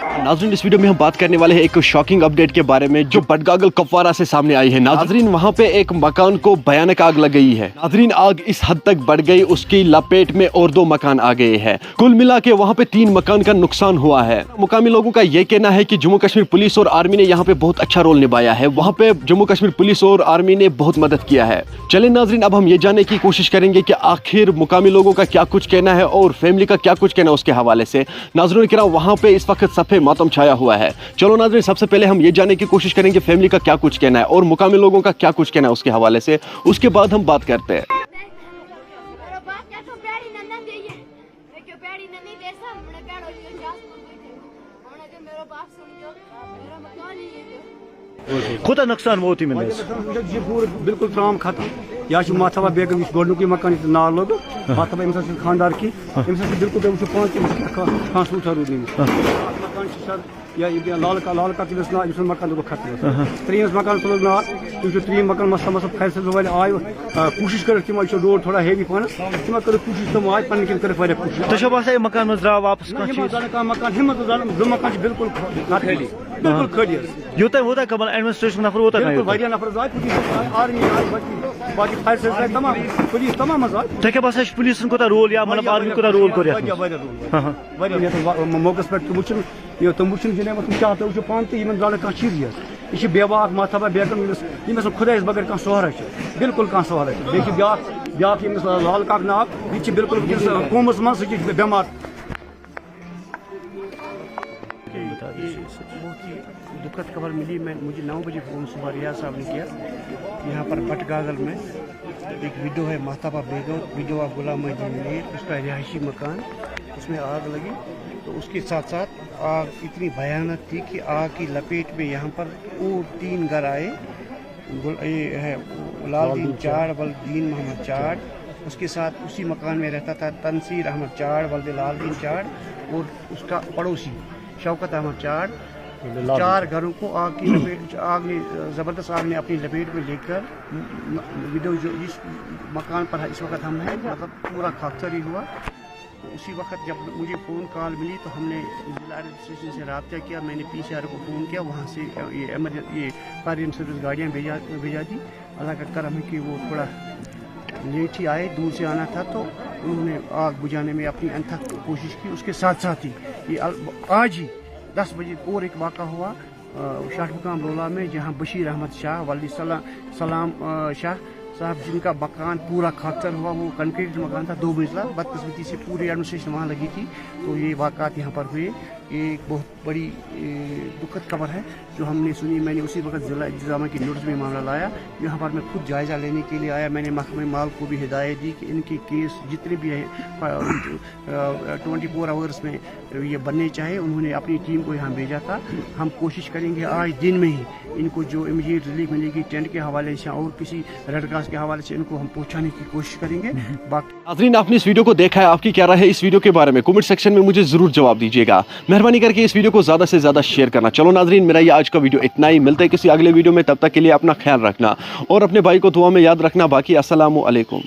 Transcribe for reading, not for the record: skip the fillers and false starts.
नाज़रीन, इस वीडियो में हम बात करने वाले हैं एक शॉकिंग अपडेट के बारे में जो बडगागल कुपवारा से सामने आई है। नाज़रीन, वहां पे एक मकान को भयानक आग लग गई है। नाज़रीन, आग इस हद तक बढ़ गई, उसकी लपेट में और 2 मकान आ गए हैं। कुल मिला के वहां पे 3 मकान का नुकसान हुआ है। मुकामी लोगों का ये कहना है कि जम्मू कश्मीर पुलिस और आर्मी ने यहाँ पे बहुत अच्छा रोल निभाया है। वहाँ पे जम्मू कश्मीर पुलिस और आर्मी ने बहुत मदद किया है। चलिए नाज़रीन, अब हम ये जानने की कोशिश करेंगे कि आखिर मुकामी लोगों का क्या कुछ कहना है और फैमिली का क्या कुछ कहना है उसके हवाले से। नाज़रीन किराम, वहाँ पे इस वक्त सफ़े मातम छाया हुआ है। चलो नाज़रीन, सबसे पहले हम ये जानने की कोशिश करेंगे फैमिली का क्या कुछ कहना है और मुकामी लोगों का क्या कुछ कहना है उसके हवाले से। उसके बाद हम बात करते हैं। खुदा नुकसान वो थी मैंने ये पूरा बिल्कुल तमाम खत्म या माथाबा बेगम गोडनुक मकान नार लोग माथाबा अम्स खानदार की अम्स बिल्कुल वो पाँच खान सूठा रूद मकान या लाल का तमिस ना अम्स मकान गो खत्म त्रीस मकान तुल ना त्रीम मकान मसा मसा फैसल वाले आय कोशिश कर तम रोड थोड़ा हेवी पान तम कर कोशिश तम आय पन कर कोशिश तो मकान में द्राव वापस मकान हिम्मत दो मकान बिल्कुल खाली बिल्कुल खाली यूत वोता कमल एडमिनिस्ट्रेशन नफर वोता वारिया नफर आए पुलिस आर्मी आए बाकी फायर सर्विस तमाम पुलिस तमाम आए तो क्या बस पुलिस कोता रोल या मतलब आर्मी कोता रोल कर मौकस पे तुम वुन जन तुम चाहते वो पान तो इन द्राव कह चीज यह बेबाक माथाबा बेगम खुदा बगैर कह सोहरा बिल्कुल कह सोहरा ब्या लाल काक नाव यह बिल्कुल कौमस मज बेमार। बहुत ही दुखद खबर मिली। मुझे 9 बजे फ़ोन सुबह रियाज साहब ने किया। यहाँ पर बटगागल में एक विडो है माताबा बेगम, विडो गुलाम मीर, उसका रिहायशी मकान, उसमें आग लगी। तो उसके साथ साथ आग इतनी भयानक थी कि आग की लपेट में यहाँ पर और 3 घर आए। ये है लालदीन चाड़ वल्दीन मोहम्मद चाड़, उसके साथ उसी मकान में रहता था तनसीर अहमद चाड़ वल्द लालदीन चाड़ और उसका पड़ोसी शौकत अहमद चाड़। 4 घरों को आग की लपेट ज़बरदस्त आग ने अपनी लपेट में लेकर विडो जो जिस मकान पर इस वक्त हम हैं मतलब पूरा खाकसर ही हुआ। तो उसी वक्त जब मुझे फ़ोन कॉल मिली तो हमने जिला एडमिनिस्ट्रेशन से रब्ता किया। मैंने PCR को फ़ोन किया, वहाँ से ये फायर सर्विस गाड़ियाँ भेजा दी। अल्लाह का करम है कि वो थोड़ा लेट ही आए, दूर से आना था तो उन्होंने आग बुझाने में अपनी अनथक कोशिश की। उसके साथ साथ ही ये आज ही 10 बजे और एक वाक़ा हुआ शाहमुकाम रोला में, जहां बशीर अहमद शाह वाली सलाम शाह साहब जिनका मकान पूरा खाकसर हुआ। वो कंक्रीट मकान था 2 मंजिला, बदकिस्मती से पूरी एडमिनिस्ट्रेशन वहाँ लगी थी। तो ये वाक़ात यहाँ पर हुए। एक बहुत बड़ी दुखद खबर है जो हमने सुनी। मैंने उसी वक्त जिला इंतजामिया की नोटिस में मामला लाया। यहाँ पर मैं खुद जायज़ा लेने के लिए आया। मैंने महकमे माल को भी हिदायत दी कि इनके केस जितने भी हैं 24 आवर्स में ये बनने चाहिए। उन्होंने अपनी टीम को यहाँ भेजा था। हम कोशिश करेंगे आज दिन में ही इनको जो इमीडिएट रिलीफ मिलेगी टेंट के हवाले से और किसी रेड क्रॉस के हवाले से इनको हम पहुँचाने की कोशिश करेंगे। बाकी नाज़रीन, आपने इस वीडियो को देखा है, आपकी क्या राय है इस वीडियो के बारे में कमेंट सेक्शन में मुझे जरूर जवाब दीजिएगा। मेहरबानी करके इस वीडियो को ज़्यादा से ज़्यादा शेयर करना। चलो नाज़रीन, मेरा ये आज का वीडियो इतना ही। मिलता है किसी अगले वीडियो में, तब तक के लिए अपना ख्याल रखना और अपने भाई को दुआ में याद रखना। बाकी अस्सलामु अलैकुम।